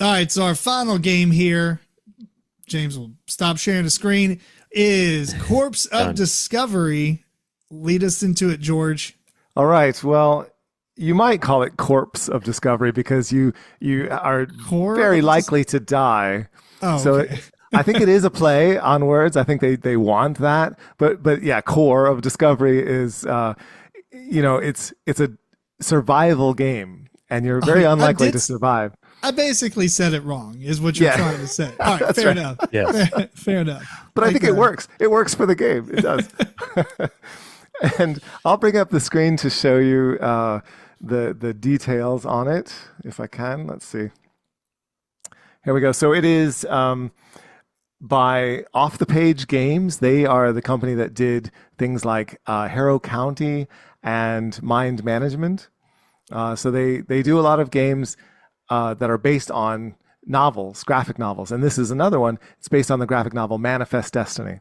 All right, so our final game here, James will stop sharing the screen, is Corpse of Discovery. Lead us into it, George. All right. Well, you might call it Corpse of Discovery because you are very likely to die. Oh, so okay. I think it is a play on words. I think they want that. But yeah, Core of Discovery is it's a survival game, and you're very unlikely to survive. I basically said it wrong, is what you're trying to say. All right, fair enough. Yes. Fair enough. But I think it works. It works for the game. It does. And I'll bring up the screen to show you the details on it, if I can. Let's see. Here we go. So it is by Off the Page Games. They are the company that did things like Harrow County and Mind Management. So they do a lot of games that are based on novels, graphic novels. And this is another one. It's based on the graphic novel Manifest Destiny,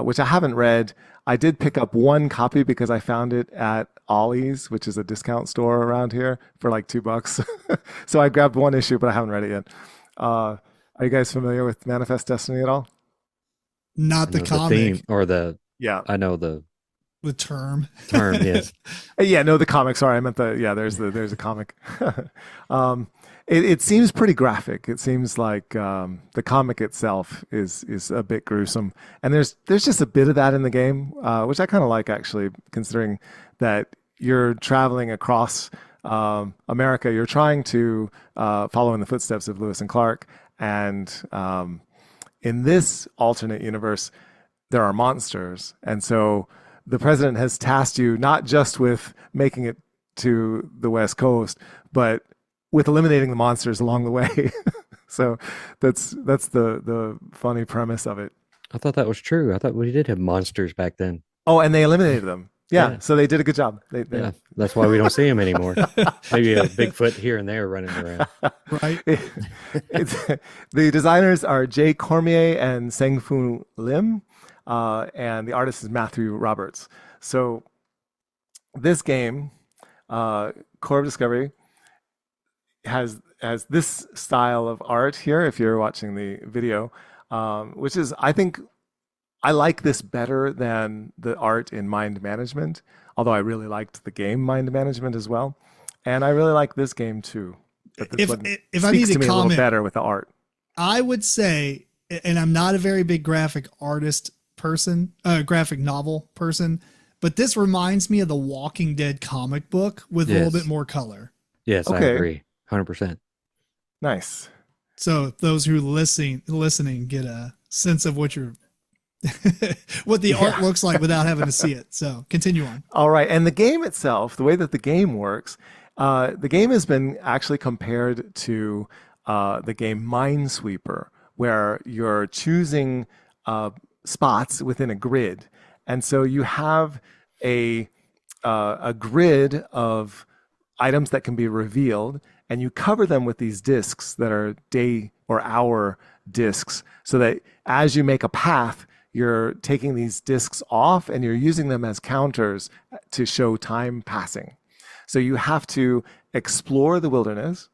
which I haven't read. I did pick up one copy because I found it at Ollie's, which is a discount store around here, for like $2. So I grabbed one issue, but I haven't read it yet. Are you guys familiar with Manifest Destiny at all? Not the comic. The theme or the... Yeah. I know the term. Yes. Yeah, no, the comic. Sorry, I meant there's a comic. It seems pretty graphic. It seems like the comic itself is a bit gruesome, and there's just a bit of that in the game, which I kind of like, actually, considering that you're traveling across America. You're trying to follow in the footsteps of Lewis and Clark, and in this alternate universe, there are monsters, and so the president has tasked you not just with making it to the West Coast, but with eliminating the monsters along the way. So that's the funny premise of it. I thought that was true. I thought we did have monsters back then. Oh, and they eliminated them. Yeah. So they did a good job. Yeah, that's why we don't see them anymore. Maybe a Bigfoot here and there running around. Right. The designers are Jay Cormier and Seng-Fu Lim. And the artist is Matthew Roberts. So this game, Core of Discovery, has this style of art here, if you're watching the video, which is, I think, I like this better than the art in Mind Management, although I really liked the game Mind Management as well. And I really like this game too. But this if I need to me comment, a little better with the art. I would say, and I'm not a very big graphic artist person, graphic novel person, but this reminds me of the Walking Dead comic book with a little bit more color. Yes, okay. I agree. 100%. Nice. So those who listening get a sense of what you're what the art looks like without having to see it. So continue on. All right. And the game itself, the way that the game works, the game has been actually compared to the game Minesweeper, where you're choosing spots within a grid. And so you have a grid of items that can be revealed, and you cover them with these discs that are day or hour discs, so that as you make a path, you're taking these discs off and you're using them as counters to show time passing. So you have to explore the wilderness,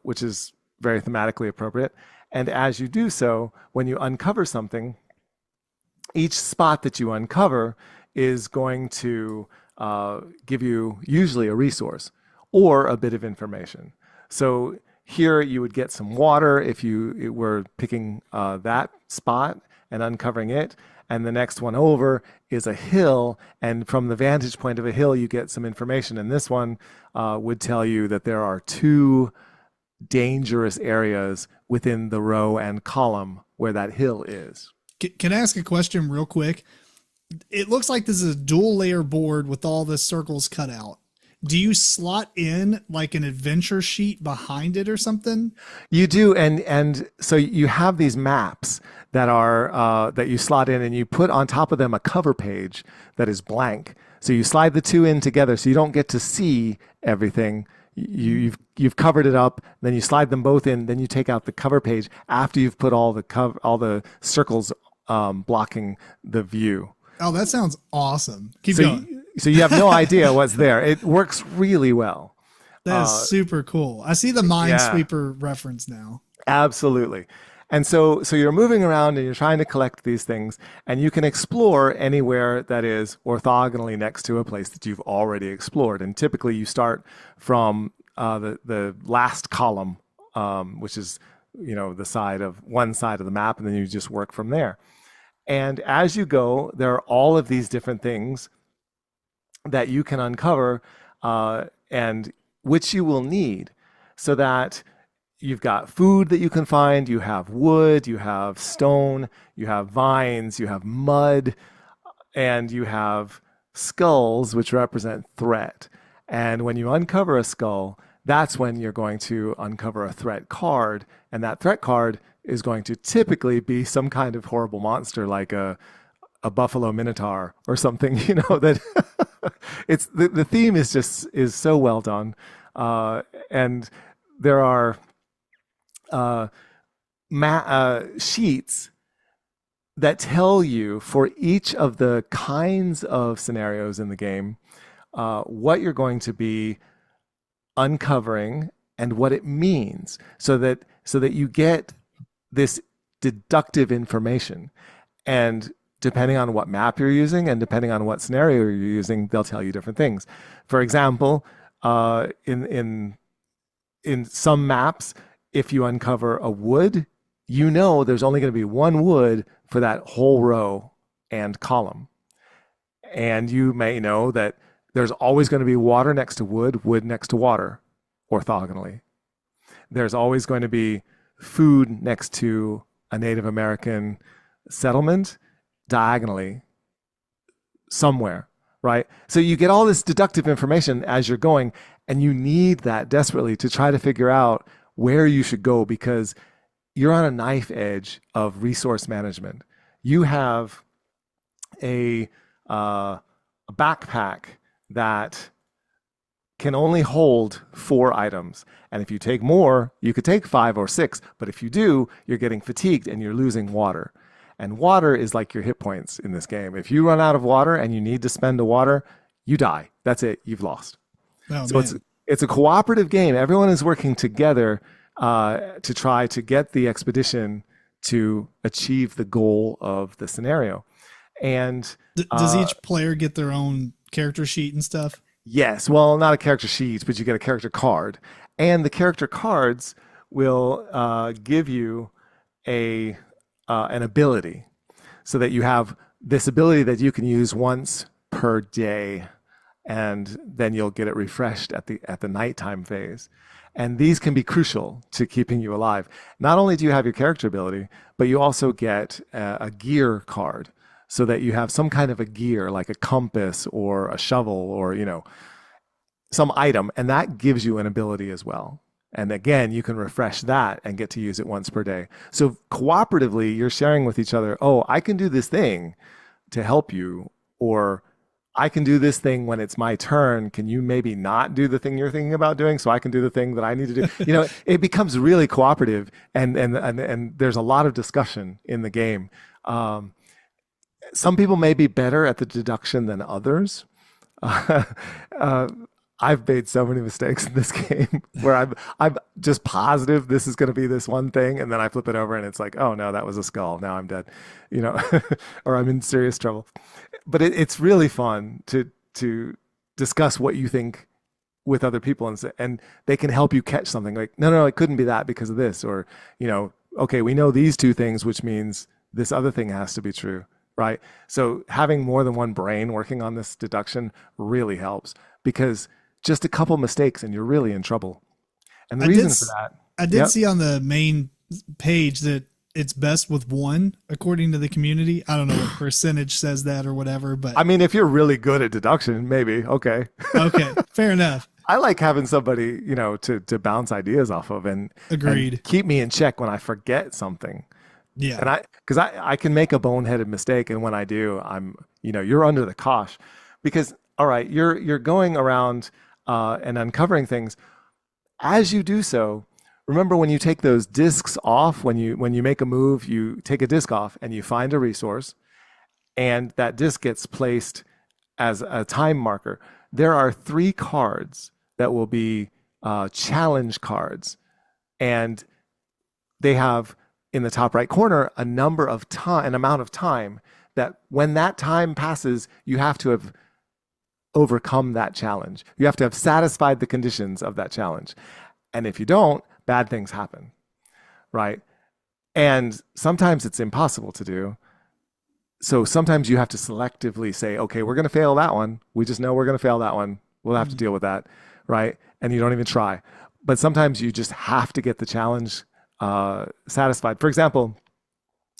which is very thematically appropriate. And as you do so, when you uncover something, each spot that you uncover is going to give you usually a resource or a bit of information. So here you would get some water if you were picking that spot and uncovering it. And the next one over is a hill. And from the vantage point of a hill, you get some information. And this one would tell you that there are 2 dangerous areas within the row and column where that hill is. Can I ask a question real quick? It looks like this is a dual layer board with all the circles cut out. Do you slot in like an adventure sheet behind it or something? You do, and so you have these maps that are that you slot in, and you put on top of them a cover page that is blank. So you slide the 2 in together, so you don't get to see everything. You've covered it up, then you slide them both in, then you take out the cover page after you've put all the circles blocking the view. Oh, that sounds awesome. Keep going. So you have no idea what's there. It works really well. That is super cool. I see the Minesweeper reference now. Absolutely. And so you're moving around and you're trying to collect these things, and you can explore anywhere that is orthogonally next to a place that you've already explored. And typically you start from the last column, which is one side of the map, and then you just work from there. And as you go, there are all of these different things that you can uncover, and which you will need, so that you've got food that you can find, you have wood, you have stone, you have vines, you have mud, and you have skulls, which represent threat. And when you uncover a skull, that's when you're going to uncover a threat card. And that threat card is going to typically be some kind of horrible monster, like a buffalo minotaur or something, that it's the theme is so well done. And there are sheets that tell you for each of the kinds of scenarios in the game what you're going to be uncovering and what it means, so that you get this deductive information. And depending on what map you're using and depending on what scenario you're using, they'll tell you different things. For example, in some maps, if you uncover a wood, there's only going to be one wood for that whole row and column. And you may know that there's always going to be water next to wood next to water, orthogonally. There's always going to be food next to a Native American settlement, diagonally, somewhere, right? So you get all this deductive information as you're going, and you need that desperately to try to figure out where you should go, because you're on a knife edge of resource management. You have a backpack that can only hold 4 items. And if you take more, you could take 5 or 6. But if you do, you're getting fatigued and you're losing water. And water is like your hit points in this game. If you run out of water and you need to spend the water, you die. That's it. You've lost. Oh, so it's a cooperative game. Everyone is working together to try to get the expedition to achieve the goal of the scenario. And does each player get their own character sheet and stuff? Yes. Well, not a character sheet, but you get a character card. And the character cards will give you an ability, so that you have this ability that you can use once per day, and then you'll get it refreshed at the nighttime phase. And these can be crucial to keeping you alive. Not only do you have your character ability, but you also get a gear card, so that you have some kind of a gear, like a compass or a shovel or some item, and that gives you an ability as well. And again, you can refresh that and get to use it once per day. So cooperatively, you're sharing with each other, oh, I can do this thing to help you, or I can do this thing when it's my turn. Can you maybe not do the thing you're thinking about doing, so I can do the thing that I need to do? It becomes really cooperative, and there's a lot of discussion in the game. Some people may be better at the deduction than others. I've made so many mistakes in this game where I'm just positive this is going to be this one thing, and then I flip it over and it's like, oh no, that was a skull. Now I'm dead, or I'm in serious trouble. But it's really fun to discuss what you think with other people, and they can help you catch something like, no, it couldn't be that because of this, or okay, we know these 2 things, which means this other thing has to be true. Right. So having more than one brain working on this deduction really helps, because just a couple mistakes and you're really in trouble. And the reason for that, I did see on the main page that it's best with 1, according to the community. I don't know what percentage says that or whatever, but I mean, if you're really good at deduction, maybe. Okay. Okay. Fair enough. I like having somebody, to bounce ideas off of and keep me in check when I forget something. Yeah. And because I can make a boneheaded mistake, and when I do, I'm, you're under the cosh, because all right, you're going around and uncovering things. As you do so, remember when you take those discs off, when you make a move, you take a disc off and you find a resource, and that disc gets placed as a time marker. There are 3 cards that will be challenge cards, and they have in the top right corner a number of time, an amount of time that when that time passes, you have to have overcome that challenge. You have to have satisfied the conditions of that challenge. And if you don't, bad things happen, right? And sometimes it's impossible to do. So sometimes you have to selectively say, okay, we're going to fail that one. We just know we're going to fail that one. We'll have to deal with that, right? And you don't even try. But sometimes you just have to get the challenge satisfied. For example,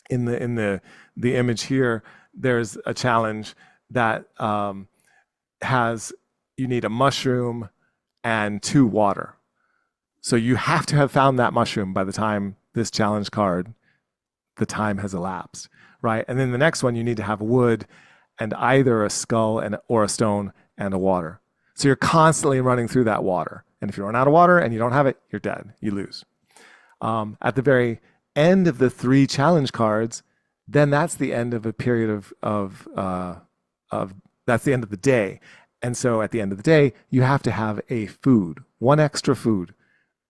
in the image here, there's a challenge that you need a mushroom and 2 water. So you have to have found that mushroom by the time this challenge card, the time has elapsed, right? And then the next one, you need to have wood and either a skull or a stone and a water. So you're constantly running through that water. And if you run out of water and you don't have it, you're dead. You lose. At the very end of the 3 challenge cards, then that's the end of a period of that's the end of the day. And so at the end of the day, you have to have a food, 1 extra food.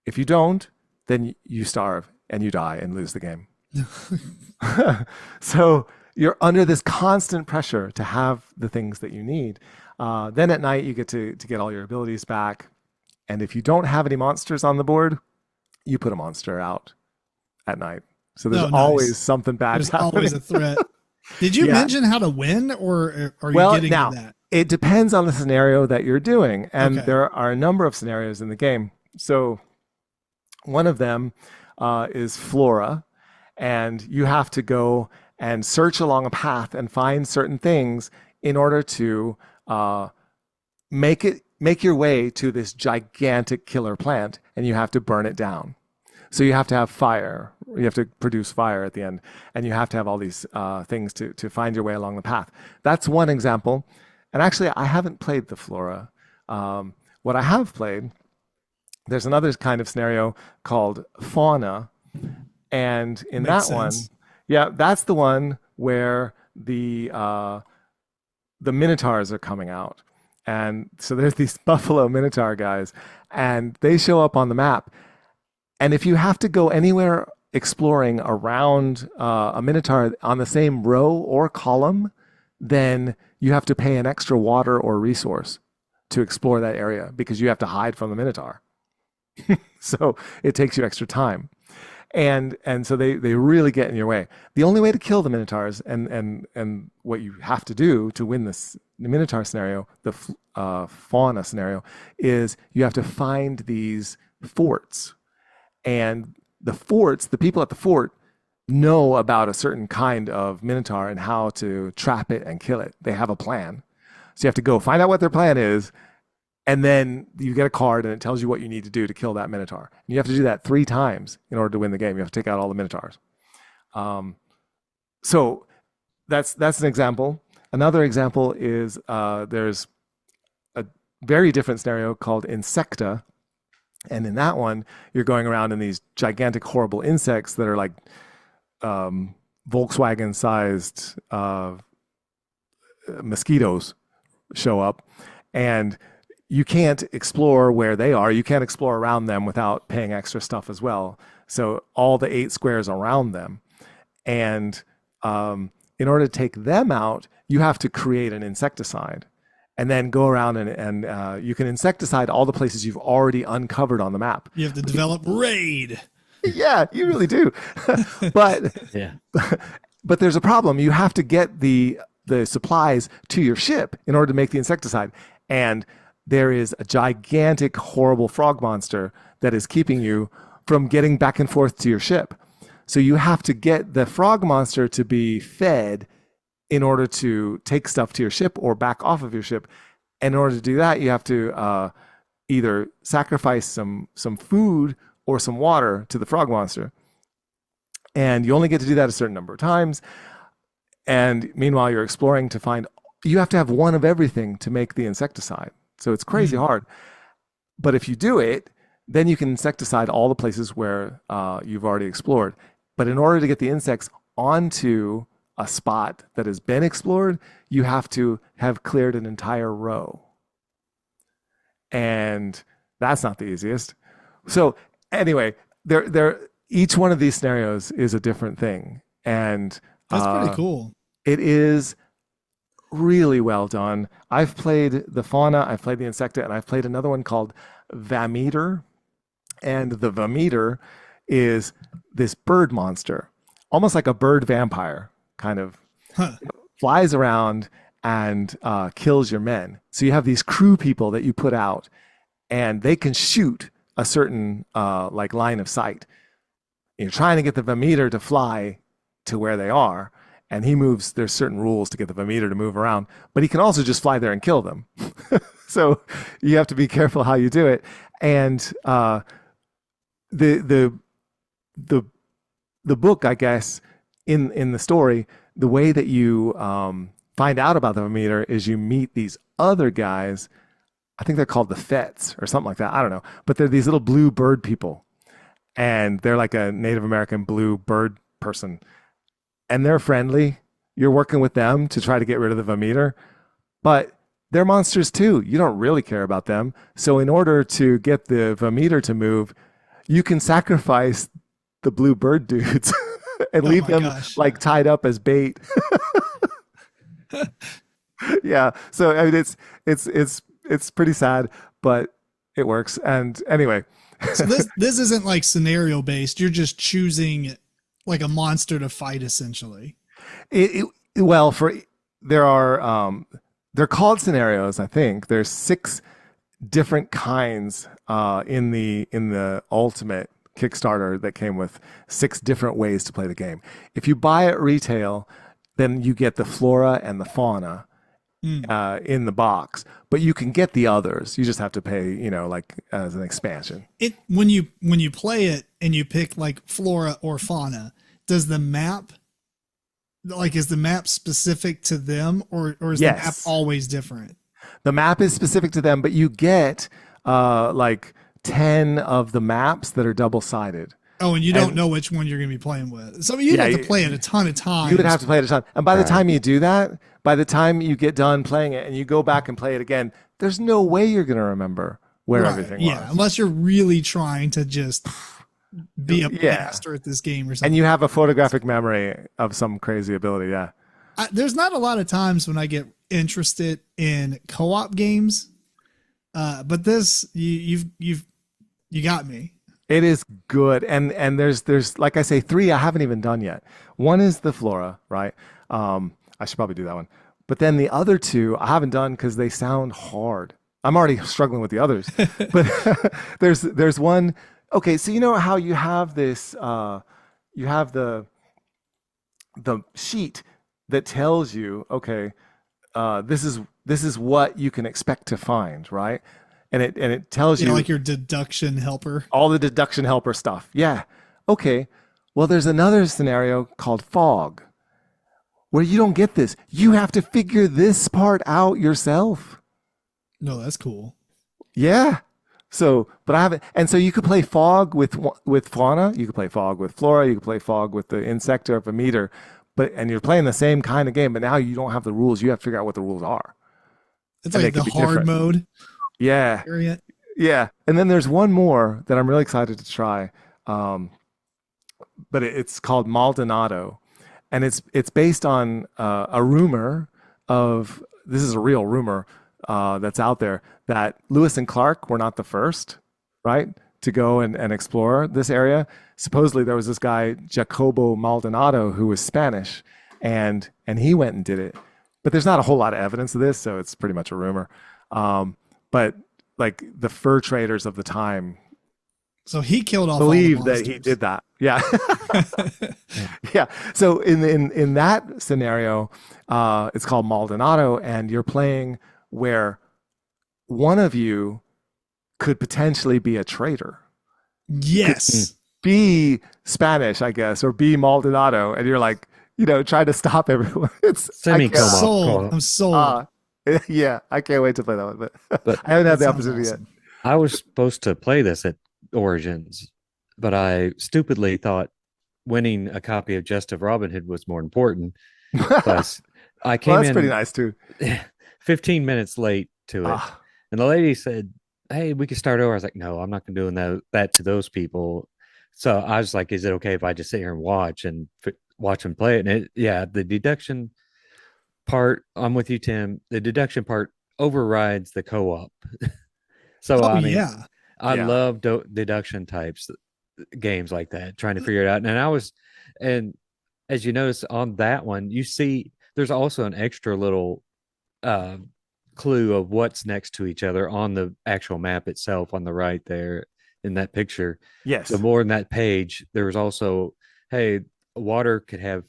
If you don't, then you starve and you die and lose the game. So you're under this constant pressure to have the things that you need. Then at night, you get to get all your abilities back. And if you don't have any monsters on the board, you put a monster out at night. So there's always something bad happening. Always a threat. Did you mention how to win, or are you getting to that? It depends on the scenario that you're doing. And there are a number of scenarios in the game. So one of them is flora. And you have to go and search along a path and find certain things in order to make your way to this gigantic killer plant, and you have to burn it down. So you have to have fire. You have to produce fire at the end, and you have to have all these things to find your way along the path. That's one example. And actually, I haven't played the flora. What I have played, there's another kind of scenario called fauna. And in that one, that's the one where the minotaurs are coming out. And so there's these buffalo minotaur guys, and they show up on the map. And if you have to go anywhere exploring around a minotaur on the same row or column, then you have to pay an extra water or resource to explore that area because you have to hide from the minotaur. So it takes you extra time. And so they really get in your way. The only way to kill the minotaurs and what you have to do to win the minotaur scenario, the fauna scenario, is you have to find these forts. And the people at the fort know about a certain kind of minotaur and how to trap it and kill it. They have a plan. So you have to go find out what their plan is, and then you get a card and it tells you what you need to do to kill that minotaur. And you have to do that 3 times in order to win the game. You have to take out all the minotaurs. So that's an example. Another example is there's a very different scenario called Insecta. And in that one, you're going around in these gigantic, horrible insects that are like Volkswagen-sized mosquitoes show up. And you can't explore where they are. You can't explore around them without paying extra stuff as well. So all the 8 squares around them. And in order to take them out, you have to create an insecticide. And then go around and you can insecticide all the places you've already uncovered on the map. You have to develop raid. Yeah, you really do. But there's a problem. You have to get the supplies to your ship in order to make the insecticide. And there is a gigantic, horrible frog monster that is keeping you from getting back and forth to your ship. So you have to get the frog monster to be fed in order to take stuff to your ship or back off of your ship. And in order to do that, you have to either sacrifice some food or some water to the frog monster. And you only get to do that a certain number of times. And meanwhile, you're exploring to find, you have to have one of everything to make the insecticide. So it's crazy hard. But if you do it, then you can insecticide all the places where you've already explored. But in order to get the insects onto a spot that has been explored, you have to have cleared an entire row. And That's not the easiest. So anyway, each one of these scenarios is a different thing, and That's pretty cool. it is really well done. I've played the fauna, I've played the insecta, and I've played another one called Vameter. And the Vameter is this bird monster, almost like a bird vampire, kind of flies around and kills your men. So you have these crew people that you put out, and they can shoot a certain like line of sight. You're trying to get the Vameter to fly to where they are, and he moves. There's certain rules to get the Vameter to move around, but he can also just fly there and kill them. So you have to be careful how you do it. And the book, I guess, in the story, the way that you find out about the Vameter is you meet these other guys. I think they're called the Fets or something like that. I don't know, but they're these little blue bird people, and they're like a Native American blue bird person, and they're friendly. You're working with them to try to get rid of the Vameter, but they're monsters too. You don't really care about them. So in order to get the Vameter to move, you can sacrifice the blue bird dudes and leave them like tied up as bait. Yeah. So I mean, it's pretty sad, but it works. And anyway, so this isn't like scenario based. You're just choosing like a monster to fight, essentially. Well, there are they're called scenarios. I think there's 6 different kinds in the ultimate Kickstarter that came with 6 different ways to play the game. If you buy at retail, then you get the flora and the fauna in the box, but you can get the others. You just have to pay, like as an expansion. When you play it and you pick like flora or fauna, does the map is the map specific to them, or is the map always different? The map is specific to them, but you get like 10 of the maps that are double-sided. Oh, and you don't know which one you're going to be playing with. So you'd have to play it a ton of times. You would have to play it a ton. And by the time you do that, by the time you get done playing it and you go back and play it again, there's no way you're going to remember where everything was. Yeah, unless you're really trying to just be a master at this game or something. And you have a photographic memory of some crazy ability, yeah. There's not a lot of times when I get interested in co-op games, but this you got me. It is good, and there's like I say 3 I haven't even done yet. One is the flora, right? I should probably do that one, but then the other 2 I haven't done because they sound hard. I'm already struggling with the others, but there's one. Okay, so you know how you have this, you have the sheet that tells you, okay, this is what you can expect to find, right? And it tells you like your deduction helper, all the deduction helper stuff. Yeah. Okay. Well, there's another scenario called fog, where you don't get this. You have to figure this part out yourself. No, that's cool. Yeah. So, but I haven't, and so you could play fog with fauna, you could play fog with flora, you could play fog with the insect or Vameter, and you're playing the same kind of game, but now you don't have the rules. You have to figure out what the rules are. It's like the hard mode. Yeah. Variant. Yeah. And then there's one more that I'm really excited to try. But it's called Maldonado, and it's based on a rumor this is a real rumor that's out there, that Lewis and Clark were not the first, right, to go and explore this area. Supposedly there was this guy, Jacobo Maldonado, who was Spanish, and he went and did it. But there's not a whole lot of evidence of this, so it's pretty much a rumor. But like the fur traders of the time, so he killed off believe all the that he did that. Yeah. Yeah. So in that scenario, it's called Maldonado, and you're playing where one of you could potentially be a traitor. Yes. Be Spanish, I guess, or be Maldonado, and you're like, trying to stop everyone. I'm sold. Yeah, I can't wait to play that one, but I haven't had the opportunity yet. I was supposed to play this at Origins, but I stupidly thought winning a copy of Jest of Robin Hood was more important. Plus, I came that's in pretty nice too. 15 minutes late to it, and the lady said, hey, we can start over. I was like, no, I'm not gonna do that to those people. So I was like, is it okay if I just sit here and watch them play it? And yeah, the deduction part, I'm with you, Tim. The deduction part overrides the co-op. So Oh I mean, yeah. I Yeah. love deduction types games like that, trying to figure it out. And as you notice on that one, you see there's also an extra little uh, clue of what's next to each other on the actual map itself on the right there in that picture. So Yes. more in that page, there was also, hey, water could have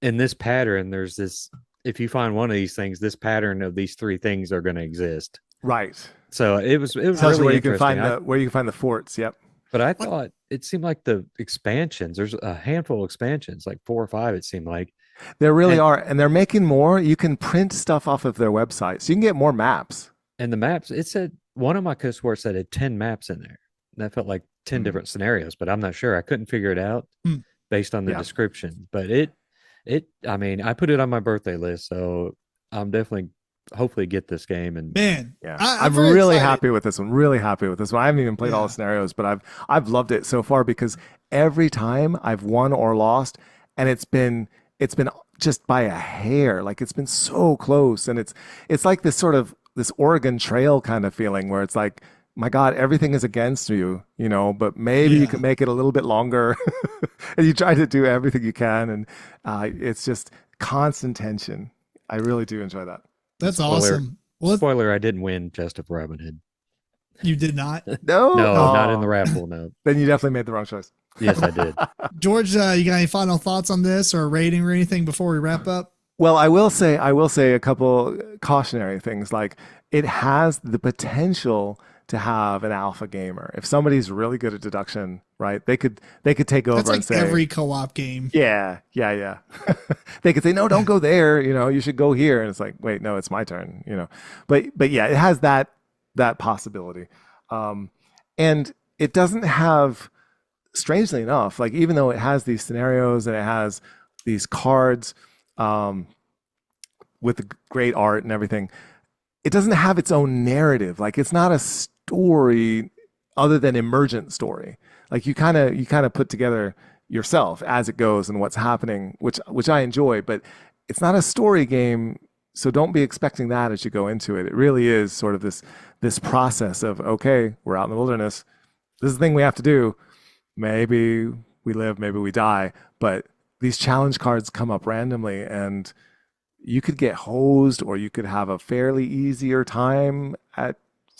in this pattern. There's this. If you find one of these things, this pattern of these three things are going to exist. Right. So it was Tells you really where you can interesting. find the forts. Yep. But I thought it seemed like the expansions. There's a handful of expansions, like 4 or 5. It seemed like, There really and are, and they're making more. You can print stuff off of their website, so you can get more maps. and the maps. It said one of my customers said it had 10 maps in there. That felt like 10 Mm. different scenarios, but I'm not sure. I couldn't figure it out Hmm. based on the Yeah. description. But I mean, I put it on my birthday list, so I'm definitely hopefully get this game. And Man. Yeah, I'm I'm very really excited. happy with this one. Really happy with this one. I haven't even played all Yeah. the scenarios, but I've loved it so far because every time I've won or lost, and it's been just by a hair. Like it's been so close, and it's like this Oregon Trail kind of feeling where it's like, my God, everything is against you, but maybe you Yeah. can make it a little bit longer, and you try to do everything you can, and it's just constant tension. I really do enjoy that. That's spoiler, awesome. Well, spoiler, I didn't win Just of Robin Hood. you did not. No, No, not in the oh, raffle. No. then you definitely made the wrong choice. Yes, I did. George, you got any final thoughts on this or a rating or anything before we wrap up? Well, I will say a couple cautionary things. Like it has the potential to have an alpha gamer. If somebody's really good at deduction, right? They could take over That's and like say, every co-op game. yeah, yeah, yeah. They could say, no, don't go there. You should go here. And it's like, wait, no, it's my turn. But yeah, it has that possibility, and it doesn't have. Strangely enough, like even though it has these scenarios and it has these cards um, with the great art and everything, it doesn't have its own narrative. Like it's not a story other than emergent story. Like you kind of put together yourself as it goes and what's happening, which I enjoy. But it's not a story game, so don't be expecting that as you go into it. It really is sort of this process of, okay, we're out in the wilderness. This is the thing we have to do. Maybe we live, maybe we die, but these challenge cards come up randomly, and you could get hosed or you could have a fairly easier time at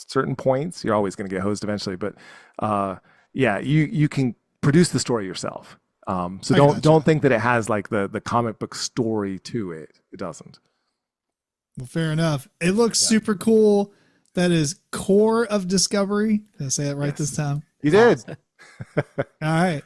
certain points. You're always going to get hosed eventually, but yeah, you can produce the story yourself. So I don't gotcha. don't think that it has like the comic book story to it. It doesn't. Well, fair enough. It looks super cool. That is Core of Discovery. Did I say that right Yes. this time? You did. All right.